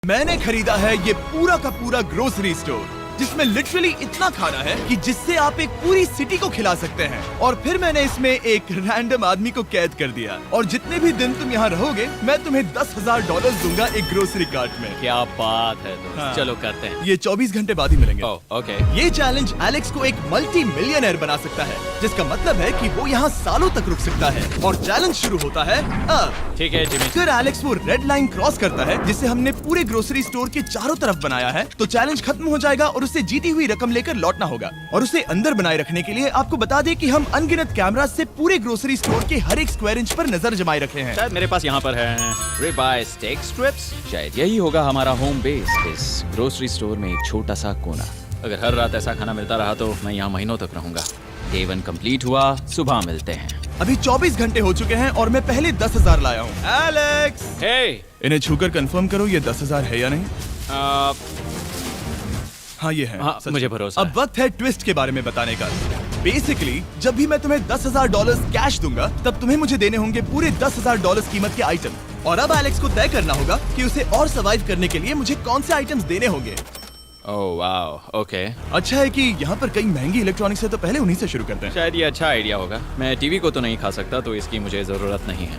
मैंने खरीदा है ये पूरा का पूरा ग्रोसरी स्टोर, जिसमें लिटरली इतना खाना है कि जिससे आप एक पूरी सिटी को खिला सकते हैं। और फिर मैंने इसमें एक रैंडम आदमी को कैद कर दिया, और जितने भी दिन तुम यहाँ रहोगे मैं तुम्हें $10,000 दूंगा एक ग्रोसरी कार्ट में। क्या बात है दोस्त। हाँ। चलो करते हैं। ये 24 घंटे बाद ही मिलेंगे। ओके। ये चैलेंज एलेक्स को एक मल्टी मिलियनर बना सकता है, जिसका मतलब है कि वो यहाँ सालों तक रुक सकता है। और चैलेंज शुरू होता है अब। ठीक है जिमी। अगर एलेक्स वो रेड लाइन क्रॉस करता है, जिसे हमने पूरे ग्रोसरी स्टोर के चारों तरफ बनाया है, तो चैलेंज खत्म हो जाएगा और उसे जीती हुई रकम लेकर लौटना होगा। और उसे अंदर बनाए रखने के लिए आपको बता दें कि हम अनगिनत कैमरा से पूरे ग्रोसरी स्टोर के हर एक स्क्वायर इंच पर नजर जमाए रखे हैं। शायद मेरे पास यहाँ पर है रिबाई स्टेक स्ट्रिप्स। शायद यही होगा हमारा होम बेस, इस ग्रोसरी स्टोर में एक छोटा सा कोना। अगर हर रात ऐसा खाना मिलता रहा तो मैं यहाँ महीनों तक रहूंगा। डे 1 कंप्लीट हुआ, सुबह मिलते हैं। अभी 24 घंटे हो चुके हैं और मैं पहले 10,000 लाया हूँ। एलेक्स, हे इन्हें छूकर कंफर्म करो ये 10,000 है या नहीं। हाँ ये है। हाँ, सच मुझे में। भरोसा अब वक्त है ट्विस्ट के बारे में बताने का। बेसिकली जब भी मैं तुम्हें $10,000 कैश दूंगा, तब तुम्हें मुझे देने होंगे पूरे $10,000 कीमत के आइटम। और अब एलेक्स को तय करना होगा कि उसे और सर्वाइव करने के लिए मुझे कौन से आइटम्स देने होंगे। Oh wow, okay. अच्छा है कि यहाँ पर कई महंगी इलेक्ट्रॉनिक्स है, तो पहले उन्हीं से शुरू करते हैं। शायद ये अच्छा आइडिया होगा। मैं टीवी को तो नहीं खा सकता, तो इसकी मुझे जरूरत नहीं है।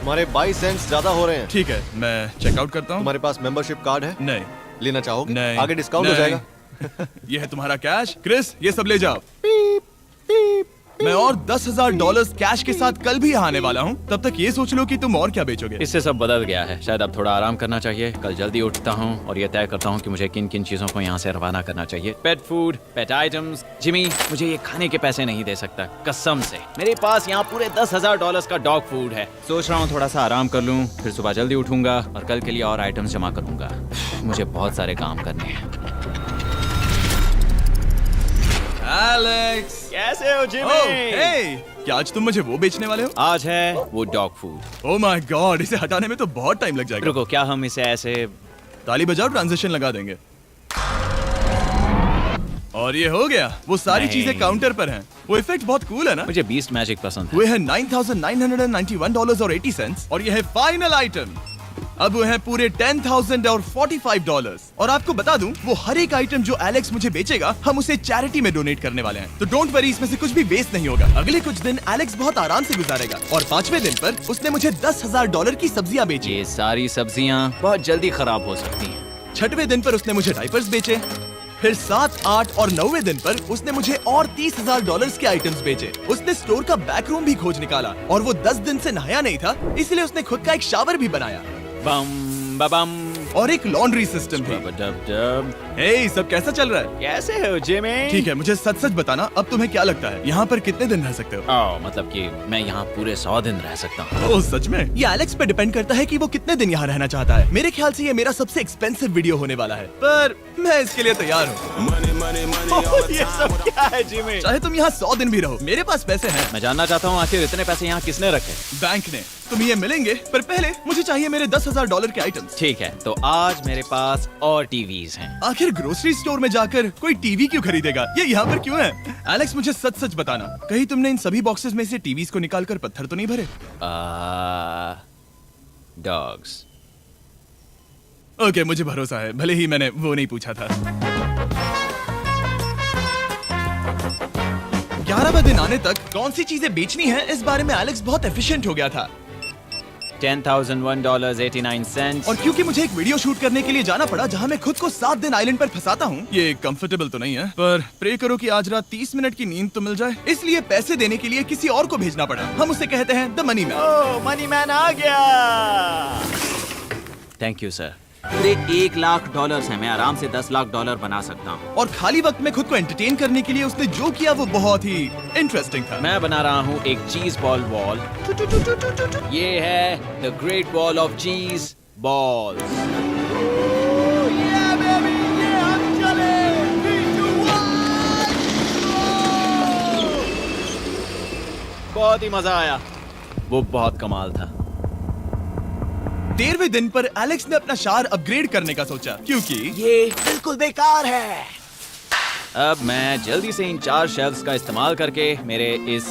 हमारे 22 सेंट्स ज्यादा हो रहे हैं। ठीक है, मैं चेकआउट करता हूँ। तुम्हारे पास मेंबरशिप कार्ड है? नहीं। लेना चाहोगे? नहीं। आगे डिस्काउंट हो नहीं। जाएगा। ये है तुम्हारा कैश। क्रिस, ये सब ले जाओ। मैं और $10,000 कैश के साथ कल भी यहाँ आने वाला हूँ। तब तक ये सोच लो कि तुम और क्या बेचोगे। इससे सब बदल गया है। शायद अब थोड़ा आराम करना चाहिए। कल जल्दी उठता हूँ और ये तय करता हूँ कि मुझे किन किन चीजों को यहाँ से रवाना करना चाहिए। पेट फूड, पेट आइटम्स। जिमी, मुझे ये खाने के पैसे नहीं दे सकता, कसम से। मेरे पास यहाँ पूरे $10,000 का डॉग फूड है। सोच रहा हूँ थोड़ा सा आराम कर लूँ, फिर सुबह जल्दी उठूंगा और कल के लिए और आइटम्स जमा करूंगा। मुझे बहुत सारे काम करने हैं। एलेक्स, कैसे हो जिमी? ओह, हे, क्या आज तुम मुझे वो बेचने वाले हो? आज है वो dog food. Oh my God, इसे हटाने में तो बहुत टाइम लग जाएगा। रुको, क्या हम इसे ऐसे ताली बजाओ, ट्रांजिशन लगा देंगे। और ये हो गया। वो सारी नहीं। चीजें काउंटर पर हैं। वो इफेक्ट बहुत कूल है ना। मुझे बीस्ट मैजिक पसंद है। वो है $9,991.80 और ये है फाइनल आइटम। अब वो है पूरे $10,045 और आपको बता दूं, वो हर एक आइटम जो एलेक्स मुझे बेचेगा, हम उसे चैरिटी में डोनेट करने वाले हैं। तो डोंट वरी, इसमें से कुछ भी वेस्ट नहीं होगा। अगले कुछ दिन एलेक्स बहुत आराम से गुजारेगा और 5वें दिन पर उसने मुझे $10,000 की सब्जियां बेची। ये सारी सब्जियां बहुत जल्दी खराब हो सकती हैं। 6वें दिन पर उसने मुझे डायपर्स बेचे। फिर 7, 8 और 9वें दिन पर उसने मुझे और $30,000 के आइटम्स बेचे। उसने स्टोर का बैक रूम भी खोज निकाला और वो 10 दिन से नहाया नहीं था, इसलिए उसने खुद का एक शावर भी बनाया बम बम और एक लॉन्ड्री सिस्टम भी। डब। हे, सब कैसा चल रहा है? कैसे हो जिमी? ठीक है, मुझे सच सच बताना, अब तुम्हें क्या लगता है यहाँ पर कितने दिन रह सकते हो? ओह, मतलब कि मैं यहाँ पूरे 100 दिन रह सकता हूँ। ओह सच में? ये एलेक्स पे डिपेंड करता है कि वो कितने दिन यहाँ रहना चाहता है। मेरे ख्याल से ये मेरा सबसे एक्सपेंसिव वीडियो होने वाला है, पर मैं इसके लिए तैयार हूँ। ये सब क्या है जिमी? चाहे तुम यहाँ 100 दिन भी रहो, मेरे पास पैसे हैं। मैं जानना चाहता हूँ आखिर इतने पैसे यहाँ किसने रखे? बैंक ने। तुम्हें ये मिलेंगे, पर पहले मुझे चाहिए मेरे $10,000 के आइटम्स। ठीक है, तो आज मेरे पास और टीवीज हैं। आखिर ग्रोसरी स्टोर में जाकर कोई टीवी क्यों खरीदेगा? ये यहाँ पर क्यों है? एलेक्स, मुझे सच सच बताना, कहीं तुमने इन सभी बॉक्सेस में से टीवीज को निकालकर पत्थर तो नहीं भरे? डॉग्स। ओके, मुझे भरोसा है, भले ही मैंने वो नहीं पूछा था। 11वें दिन आने तक कौन सी चीजें बेचनी है, इस बारे में एलेक्स बहुत एफिशिएंट हो गया था। $10,001.89। और क्योंकि मुझे एक वीडियो शूट करने के लिए जाना पड़ा, जहां मैं खुद को 7 दिन आइलैंड पर फंसाता हूँ, ये कंफर्टेबल तो नहीं है, पर प्रे करो कि आज रात 30 मिनट की नींद तो मिल जाए। इसलिए पैसे देने के लिए किसी और को भेजना पड़ा। हम उसे कहते हैं the money man. Oh, money man आ गया। Thank you sir. पूरे $1 लाख हैं। मैं आराम से $10 लाख बना सकता हूँ। और खाली वक्त में खुद को एंटरटेन करने के लिए उसने जो किया वो बहुत ही इंटरेस्टिंग था। मैं बना रहा हूँ एक चीज बॉल वॉल। ये है द ग्रेट वॉल ऑफ चीज बॉल्स। बहुत ही मजा आया। वो बहुत कमाल था। 13वें दिन पर एलेक्स ने अपना शार अपग्रेड करने का सोचा, क्योंकि ये बिल्कुल बेकार है। अब मैं जल्दी से इन 4 शेल्फ्स का इस्तेमाल करके मेरे इस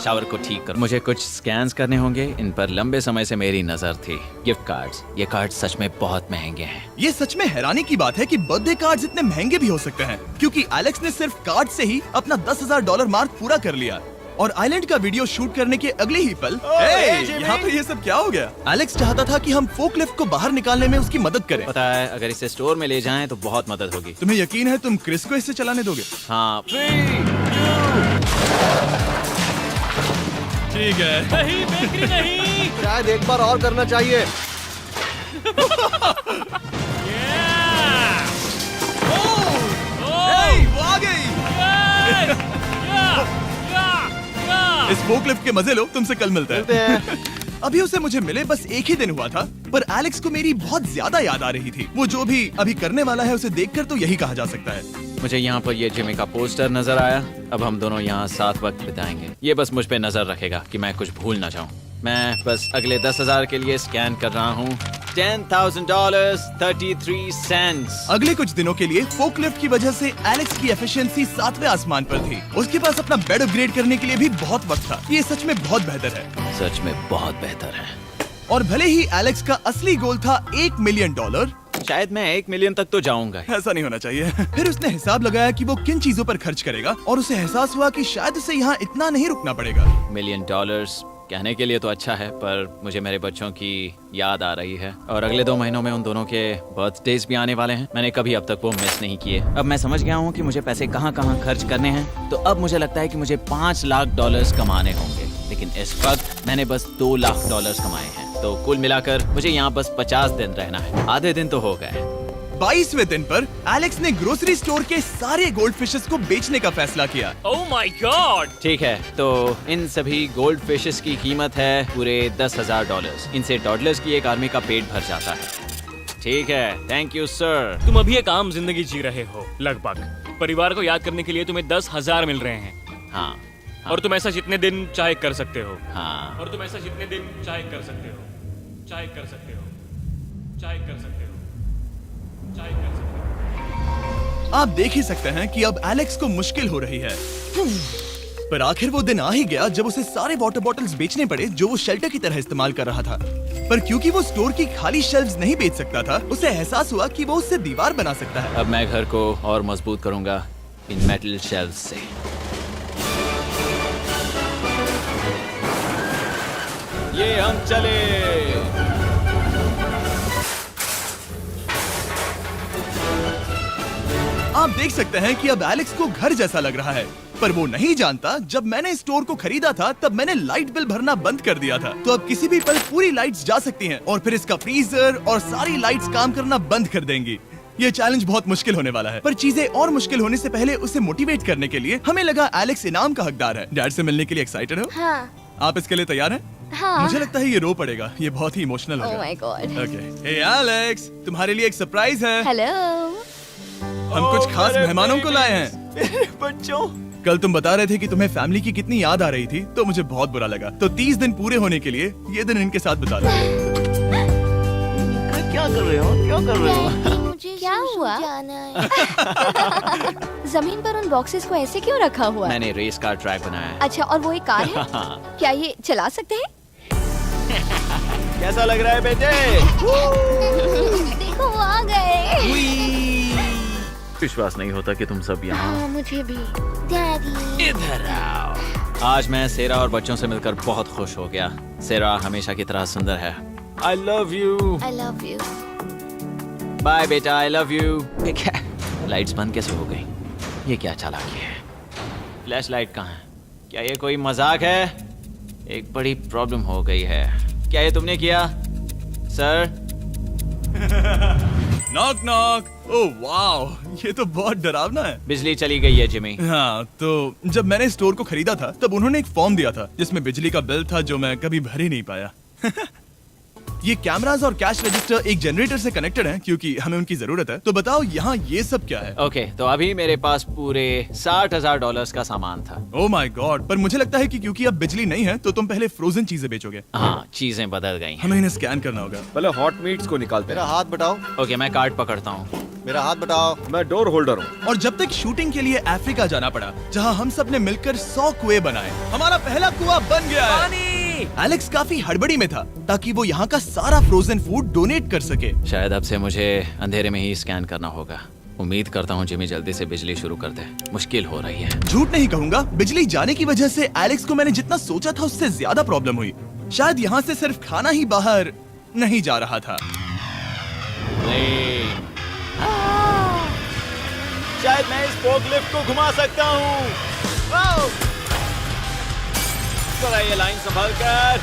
शावर को ठीक कर। मुझे कुछ स्कैन्स करने होंगे। इन पर लंबे समय से मेरी नजर थी। गिफ्ट कार्ड्स, ये कार्ड सच में बहुत महंगे हैं। ये सच में हैरानी की बात है कि बर्थडे कार्ड्स इतने महंगे भी हो सकते हैं, क्योंकि एलेक्स ने सिर्फ कार्ड से ही अपना $10,000 मार्क पूरा कर लिया। और आइलैंड का वीडियो शूट करने के अगले ही पल यहाँ पर ये सब क्या हो गया? एलेक्स चाहता था कि हम फोकलिफ्ट को बाहर निकालने में उसकी मदद करें। पता है, अगर इसे स्टोर में ले जाएं तो बहुत मदद होगी। तुम्हें यकीन है तुम क्रिस को इसे चलाने दोगे? हाँ, 3, 2। ठीक है। नहीं बेकरी नहीं। शायद एक बार और करना चाहिए। वो आ गई। इस फोकलिफ्ट के मजे लो, तुमसे कल मिलते मिलते हैं। हैं। अभी उसे मुझे मिले बस एक ही दिन हुआ था, पर एलेक्स को मेरी बहुत ज्यादा याद आ रही थी। वो जो भी अभी करने वाला है उसे देखकर तो यही कहा जा सकता है। मुझे यहाँ पर ये जिमी का पोस्टर नजर आया। अब हम दोनों यहाँ साथ वक्त बिताएंगे। ये बस मुझ पे नजर रखेगा कि मैं कुछ भूल ना जाऊँ। मैं बस अगले 10,000 के लिए स्कैन कर रहा हूँ। $10,000 33 सेंट्स। अगले कुछ दिनों के लिए फोकलिफ्ट की वजह से एलेक्स की एफिशिएंसी 7वें आसमान पर थी। उसके पास अपना बेड अपग्रेड करने के लिए भी बहुत वक्त था। ये सच में बहुत बेहतर है। सच में बहुत बेहतर है। और भले ही एलेक्स का असली गोल था $1 मिलियन, शायद मैं 1 मिलियन तक तो जाऊंगा। ऐसा नहीं होना चाहिए। फिर उसने हिसाब लगाया कि वो किन चीजों पर खर्च करेगा, और उसे एहसास हुआ कि शायद उसे यहाँ इतना नहीं रुकना पड़ेगा। $1 मिलियन कहने के लिए तो अच्छा है, पर मुझे मेरे बच्चों की याद आ रही है। और अगले 2 महीनों में उन दोनों के बर्थडेज भी आने वाले हैं। मैंने कभी अब तक वो मिस नहीं किए। अब मैं समझ गया हूँ कि मुझे पैसे कहाँ कहाँ खर्च करने हैं। तो अब मुझे लगता है कि मुझे $5 लाख कमाने होंगे। लेकिन इस वक्त मैंने बस $2 लाख कमाए हैं। तो कुल मिलाकर मुझे यहाँ बस 50 दिन रहना है। आधे दिन तो हो गए। 22वें दिन पर एलेक्स ने ग्रोसरी स्टोर के सारे गोल्ड फिशेस को बेचने का फैसला किया। Oh my God. ठीक है, तो इन सभी गोल्ड फिशेस की कीमत है पूरे $10,000। इनसे टॉडलर्स की एक आर्मी का पेट भर जाता है। ठीक है, थैंक यू सर। तुम अभी एक आम जिंदगी जी रहे हो लगभग। परिवार को याद करने के लिए तुम्हें 10,000 मिल रहे हैं। हाँ, और तुम ऐसा जितने दिन चाहे कर सकते हो। हाँ। और तुम ऐसा जितने दिन चाहे कर सकते हो। चाहे कर सकते हो। चाहे कर सकते हो। चाहे कर सकते हो। आप देख ही सकते हैं कि अब एलेक्स को मुश्किल हो रही है। पर आखिर वो दिन आ ही गया जब उसे सारे वाटर बॉटल्स बेचने पड़े जो वो शेल्टर की तरह इस्तेमाल कर रहा था। पर क्योंकि वो स्टोर की खाली शेल्फ्स नहीं बेच सकता था, उसे एहसास हुआ कि वो उससे दीवार बना सकता है। अब मैं घर को और मजबूत करूंगा इन मेटल शेल्फ्स से। ये हम चले। आप देख सकते हैं कि अब एलेक्स को घर जैसा लग रहा है। पर वो नहीं जानता, जब मैंने स्टोर को खरीदा था तब मैंने लाइट बिल भरना बंद कर दिया था। तो अब किसी भी पल पूरी लाइट्स जा सकती हैं, और फिर इसका फ्रीजर और सारी लाइट्स काम करना बंद कर देंगी। ये चैलेंज बहुत मुश्किल होने वाला है। पर चीजें और मुश्किल होने से पहले उसे मोटिवेट करने के लिए हमें लगा एलेक्स इनाम का हकदार है। डैड से मिलने के लिए एक्साइटेड हो? हाँ। आप इसके लिए तैयार हैं? हाँ। मुझे लगता है ये रो पड़ेगा। ये बहुत ही इमोशनल Oh होगा। my God. Okay, hey Alex, तुम्हारे लिए एक सरप्राइज है। हेलो। हम कुछ खास मेहमानों को लाए हैं। बच्चों, कल तुम बता रहे थे कि तुम्हें फैमिली की कितनी याद आ रही थी, तो मुझे बहुत बुरा लगा। तो 30 दिन पूरे होने के लिए ये दिन इनके साथ बिता लो। क्या कर रहे हो? क्या कर रहे हो? मुझे क्या हुआ? जमीन पर उन बॉक्सेस को ऐसे क्यों रखा हुआ है? मैंने रेस कार ट्रैक बनाया है। अच्छा, और वो एक कार है? क्या ये चला सकते हैं? कैसा लग रहा है बेटे? देखो वो आ गए। विश्वास नहीं होता कि तुम सब यहाँ। हाँ, मुझे भी। डैडी। इधर आओ। आज मैं सेरा और बच्चों से मिलकर बहुत खुश हो गया। सेरा हमेशा की तरह सुंदर है। I love you। I love you। Bye बेटा, I love you। क्या लाइट्स बंद कैसे हो गई? ये क्या चालाकी है? फ्लैश लाइट कहाँ है? क्या ये कोई मजाक है? एक बड़ी प्रॉब्लम हो गई है। क्या ये तुमने किया, sir? Knock knock. Oh wow, ये तो बहुत डरावना है। बिजली चली गई है जिमी। हाँ, तो जब मैंने स्टोर को खरीदा था तब उन्होंने एक फॉर्म दिया था जिसमें बिजली का बिल था जो मैं कभी भर ही नहीं पाया। ये कैमरास और कैश रजिस्टर एक जनरेटर से कनेक्टेड हैं क्योंकि हमें उनकी जरूरत है। तो बताओ यहाँ ये सब क्या है? ओके, तो अभी मेरे पास पूरे $60,000 का सामान था। ओह माय गॉड, पर मुझे लगता है कि क्योंकि अब बिजली नहीं है तो तुम पहले फ्रोजन चीजें बेचोगे। हाँ, चीजें बदल गई हैं। हमें इन्हें स्कैन करना होगा। पहले हॉट मीट्स को निकालते हैं। मेरा हाथ बटाओ। ओके, मैं कार्ड पकड़ता हूँ। मेरा हाथ बताओ। मैं डोर होल्डर हूँ। और जब तक शूटिंग के लिए अफ्रीका जाना पड़ा, जहां हम सब ने मिलकर 100 कुएं बनाए, हमारा पहला कुआं बन गया है। एलेक्स काफी हड़बड़ी में था ताकि वो यहाँ का सारा फ्रोजन फूड डोनेट कर सके। शायद अब से मुझे अंधेरे में ही स्कैन करना होगा। उम्मीद करता हूँ जिमी जल्दी से बिजली शुरू कर दे। मुश्किल हो रही है। झूठ नहीं कहूंगा, बिजली जाने की वजह से एलेक्स को मैंने जितना सोचा था उससे ज्यादा प्रॉब्लम हुई। शायद यहाँ से सिर्फ खाना ही बाहर नहीं जा रहा था। शायद मैं इस फोकलिफ्ट को घुमा सकता हूँ। जरा ये लाइन संभाल कर।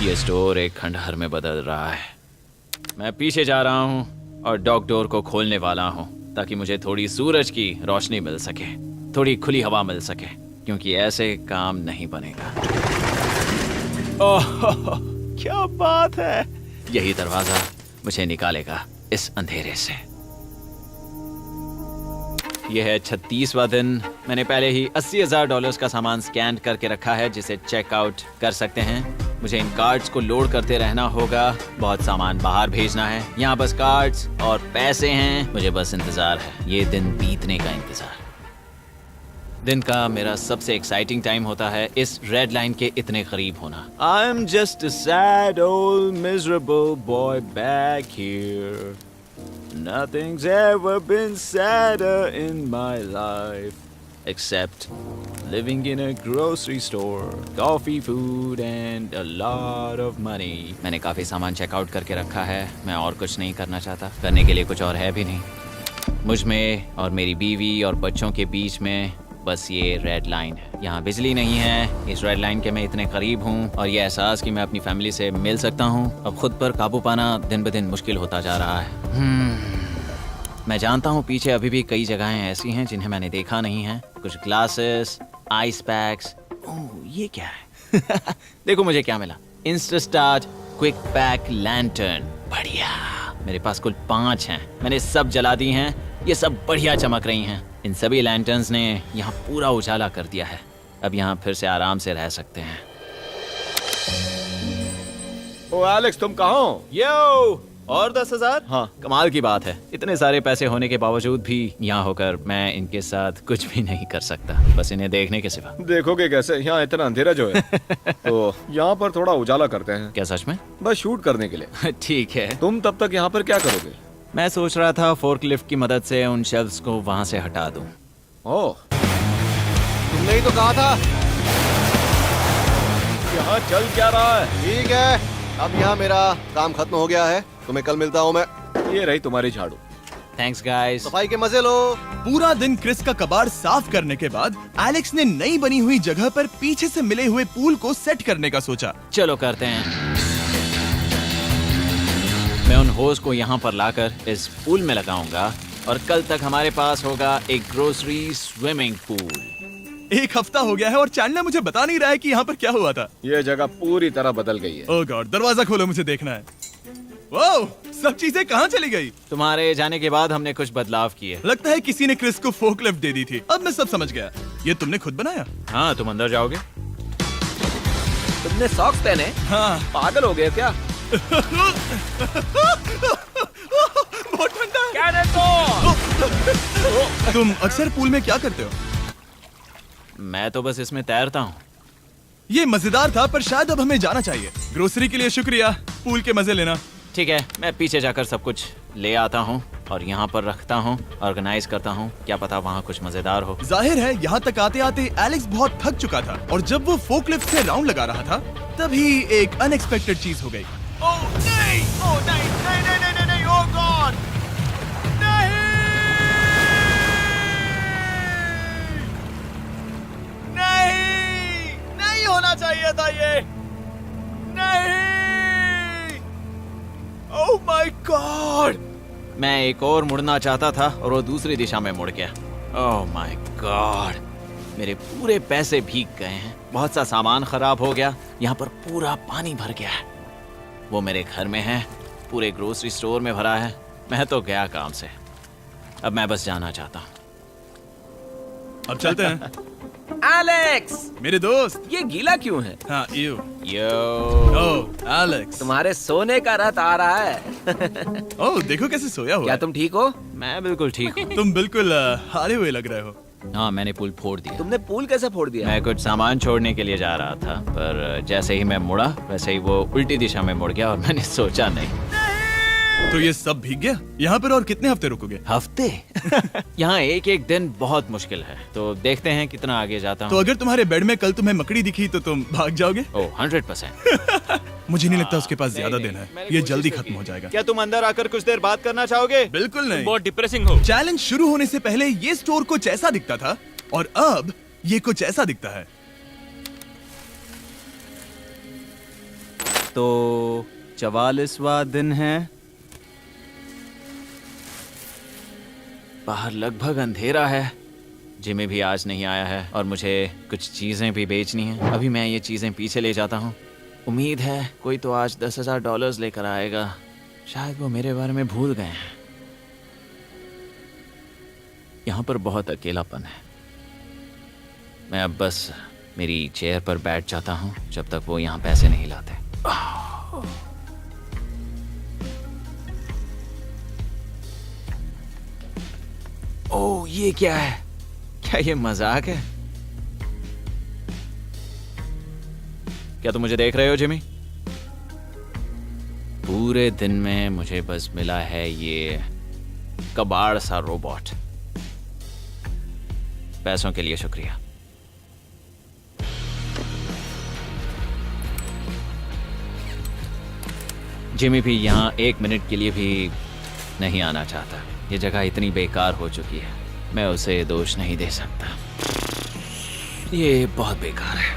ये स्टोर एक खंडहर में बदल रहा है। मैं पीछे जा रहा हूँ और डॉक डोर को खोलने वाला हूँ ताकि मुझे थोड़ी सूरज की रोशनी मिल सके, थोड़ी खुली हवा मिल सके, क्योंकि ऐसे काम नहीं बनेगा। ओह, क्या बात है! यही दरवाजा मुझे निकालेगा इस अंधेरे से। यह है 36वां दिन। मैंने पहले ही $80,000 का सामान स्कैन करके रखा है जिसे चेकआउट कर सकते हैं। मुझे इन कार्ड्स को लोड करते रहना होगा। बहुत सामान बाहर भेजना है। यहाँ बस कार्ड्स और पैसे हैं। मुझे बस इंतजार है, ये दिन बीतने का इंतजार। दिन का मेरा सबसे एक्साइटिंग टाइम होता है इस रेड लाइन के इतने करीब होना। I am just a sad old miserable boy back here. Nothing's ever been sadder in my life except living in a grocery store, coffee, food and a lot of money. मैंने काफी सामान checkout करके रखा है। मैं और कुछ नहीं करना चाहता। करने के लिए कुछ और है भी नहीं। मुझ में और मेरी बीवी और बच्चों के बीच में बस ये रेड लाइन है। यहाँ बिजली नहीं है। इस रेड लाइन के मैं इतने करीब हूँ और ये एहसास कि मैं अपनी फैमिली से मिल सकता हूँ अब खुद पर काबू पाना दिन ब दिन मुश्किल होता जा रहा है। मैं जानता हूँ पीछे अभी भी कई जगहें ऐसी हैं जिन्हें मैंने देखा नहीं है। कुछ ग्लासेस, आइस पैक्स। ओह, ये क्या है? देखो मुझे क्या मिला। Insta start quick pack lantern. बढ़िया। मेरे पास कुल 5 हैं। मैंने सब जला दी हैं। ये सब बढ़िया चमक रही हैं। इन सभी लैंटर्न्स ने यहाँ पूरा उजाला कर दिया है। अब यहाँ फिर से आराम से रह सकते हैं। ओ एलेक्स, तुम कहाँ हो? यो, और 10,000? हाँ। कमाल की बात है। इतने सारे पैसे होने के बावजूद भी यहाँ होकर मैं इनके साथ कुछ भी नहीं कर सकता, बस इन्हें देखने के सिवा। देखोगे कैसे? यहाँ इतना अंधेरा जो है। तो यहाँ पर थोड़ा उजाला करते हैं। क्या सच में? बस शूट करने के लिए। ठीक है। तुम तब तक यहाँ पर क्या करोगे? मैं सोच रहा था फोर्कलिफ्ट की मदद से उन शेल्फ्स को वहाँ से हटा दूं। ओह, तुमने ही तो कहा था। यहाँ चल क्या रहा है? ठीक है, अब यहाँ मेरा काम खत्म हो गया है। तुम्हें कल मिलता हूँ मैं। ये रही तुम्हारी झाड़ू। Thanks guys. सफाई के मजे लो। पूरा दिन क्रिस का कबाड़ साफ करने के बाद एलेक्स ने नई बनी हुई जगह पर पीछे से मिले हुए पूल को सेट करने का सोचा। चलो करते हैं। मैं उन होज को यहाँ पर लाकर इस पूल में लगाऊंगा और कल तक हमारे पास होगा एक ग्रोसरी स्विमिंग पूल। 1 हफ्ता हो गया है और चैंडलर मुझे बता नहीं रहा है कि यहाँ पर क्या हुआ था। ये जगह पूरी तरह बदल गई है। ओह गॉड, दरवाजा खोलो, मुझे देखना है। वाओ, सब चीजें कहाँ चली गई? तुम्हारे जाने के बाद हमने कुछ बदलाव किए। लगता है किसी ने क्रिस को फोकलिफ्ट दे दी थी। अब मैं सब समझ गया। ये तुमने खुद बनाया? हाँ, तुम अंदर जाओगे? तुमने सॉक्स पहने? हाँ। पागल हो गए क्या? बहुत ठंडा है। तुम अक्सर पूल में क्या करते हो? मैं तो बस इसमें तैरता हूँ। ये मजेदार था, पर शायद अब हमें जाना चाहिए। ग्रोसरी के लिए शुक्रिया, पूल के मजे लेना। ठीक है, मैं पीछे जाकर सब कुछ ले आता हूँ और यहाँ पर रखता हूँ, ऑर्गेनाइज करता हूँ। क्या पता वहाँ कुछ मजेदार हो। जाहिर है यहाँ तक आते आते एलेक्स बहुत थक चुका था और जब वो फोकलिफ्ट से राउंड लगा रहा था तभी एक अनएक्सपेक्टेड चीज हो गई। ओह नहीं, ओह नहीं, नहीं, नहीं, नहीं, नहीं, ओह गॉड, नहीं, नहीं, नहीं होना चाहिए था ये, नहीं, ओह माय गॉड। मैं एक और मुड़ना चाहता था और वो दूसरी दिशा में मुड़ गया। ओह माय गॉड, मेरे पूरे पैसे भीग गए हैं। बहुत सा सामान खराब हो गया। यहाँ पर पूरा पानी भर गया है। वो मेरे घर में है, पूरे ग्रोसरी स्टोर में भरा है। मैं तो गया काम से। अब मैं बस जाना चाहता हूँ। अब चलते हैं। एलेक्स, मेरे दोस्त। ये गीला क्यों है? हाँ यू। Yo, oh Alex. तुम्हारे सोने का रात आ रहा है। ओह देखो कैसे सोया हुआ क्या है। तुम ठीक हो? मैं बिल्कुल ठीक हूँ। तुम बिल्कुल हारे हुए लग रहे हो। हाँ, मैंने पुल फोड़ दिया। तुमने पुल कैसे फोड़ दिया? मैं कुछ सामान छोड़ने के लिए जा रहा था, पर जैसे ही मैं मुड़ा वैसे ही वो उल्टी दिशा में मुड़ गया और मैंने सोचा नहीं। तो ये सब भीग गया। यहाँ पर और कितने हफ्ते रुकोगे? हफ्ते? यहाँ एक एक दिन बहुत मुश्किल है, तो देखते हैं कितना आगे जाता तो हूँ। अगर तुम्हारे बेड में कल तुम्हें मकड़ी दिखी तो तुम भाग जाओगे? ओह 100%। मुझे नहीं लगता उसके पास ज्यादा नहीं, दिन है। मैंने ये कोशिश जल्दी तो खत्म की। हो जाएगा। क्या तुम अंदर आकर कुछ देर बात करना चाहोगे? बिल्कुल नहीं। बहुत डिप्रेसिंग हो। चैलेंज शुरू होने से पहले ये स्टोर कुछ ऐसा दिखता था और अब ये कुछ ऐसा दिखता है। तो 44वां दिन है। बाहर लगभग अंधेरा है। जिमी भी आज नहीं आया है और मुझे कुछ चीजें भी बेचनी हैं। अभी मैं ये चीजें पीछे ले जाता हूँ। उम्मीद है कोई तो आज $10,000 लेकर आएगा। शायद वो मेरे बारे में भूल गए हैं। यहाँ पर बहुत अकेलापन है। मैं अब बस मेरी चेयर पर बैठ जाता हूँ जब तक वो यहाँ पैसे नहीं लाते। ओह, ये क्या है? क्या ये मजाक है? क्या तुम मुझे देख रहे हो जिमी? पूरे दिन में मुझे बस मिला है ये कबाड़ सा रोबोट। पैसों के लिए शुक्रिया। जिमी भी यहाँ 1 मिनट के लिए भी नहीं आना चाहता। ये जगह इतनी बेकार हो चुकी है, मैं उसे दोष नहीं दे सकता। ये बहुत बेकार है।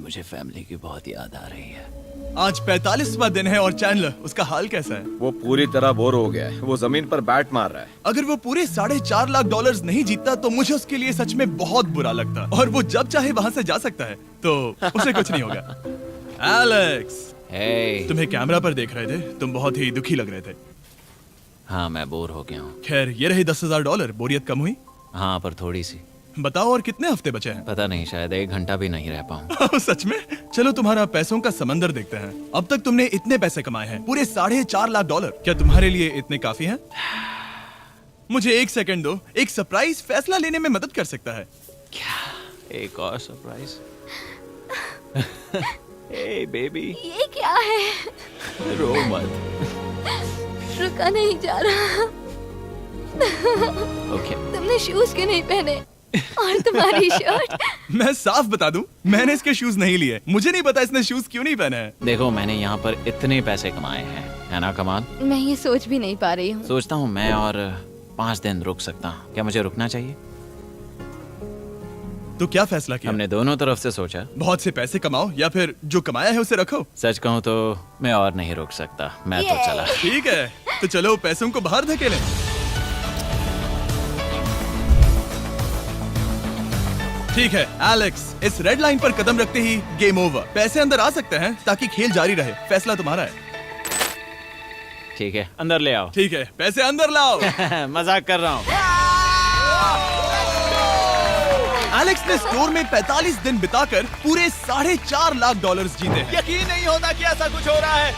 मुझे फैमिली की बहुत याद आ रही है। आज 45वां दिन है और चैंडलर, उसका हाल कैसा है? वो पूरी तरह बोर हो गया है। वो जमीन पर बैट मार रहा है। अगर वो पूरे $4.5 लाख नहीं जीतता तो मुझे उसके लिए सच में बहुत बुरा लगता। और वो जब चाहे वहाँ से जा सकता है, तो उसे कुछ नहीं होगा। एलेक्स, हे, तुम्हें कैमरा पर देख रहे थे। तुम बहुत ही दुखी लग रहे थे। हाँ, मैं बोर हो गया हूँ। खैर, ये रहे $10,000। बोरियत कम हुई? हाँ, पर थोड़ी सी। बताओ और कितने हफ्ते बचे हैं? पता नहीं, शायद 1 घंटा भी नहीं रह पाऊँ। सच में? चलो तुम्हारा पैसों का समंदर देखते हैं। अब तक तुमने इतने पैसे कमाए हैं, पूरे $4.5 लाख। क्या तुम्हारे लिए इतने काफी हैं? मुझे 1 सेकंड दो। एक सरप्राइज फैसला लेने में मदद कर सकता है। क्या? एक और सरप्राइज? हे बेबी, ये क्या है? रो मत। रुका नहीं जा रहा। ओके। तुमने शूज क्यों नहीं पहने? और तुम्हारी शर्ट? मैं साफ बता दूं, मैंने इसके शूज नहीं लिए। मुझे नहीं पता इसने शूज क्यों नहीं पहने हैं। देखो, मैंने यहाँ पर इतने पैसे कमाए हैं, है ना कमाल? मैं ये सोच भी नहीं पा रही हूँ। सोचता हूँ मैं और 5 दिन रुक सकता हूँ। क्या मुझे रुकना चाहिए? तो क्या फैसला किया? हमने दोनों तरफ से सोचा। बहुत से पैसे कमाओ या फिर जो कमाया है उसे रखो। सच कहूँ तो मैं और नहीं रुक सकता। मैं तो चला। ठीक है, तो चलो पैसों को बाहर धकेलें। ठीक है एलेक्स, इस रेड लाइन पर कदम रखते ही गेम ओवर। पैसे अंदर आ सकते हैं ताकि खेल जारी रहे। फैसला तुम्हारा है। ठीक है, अंदर ले आओ। ठीक है, पैसे अंदर लाओ। मजाक कर रहा हूँ। एलेक्स ने स्टोर में 45 दिन बिताकर पूरे $4.5 लाख जीते हैं। यकीन नहीं होता कि ऐसा कुछ हो रहा है।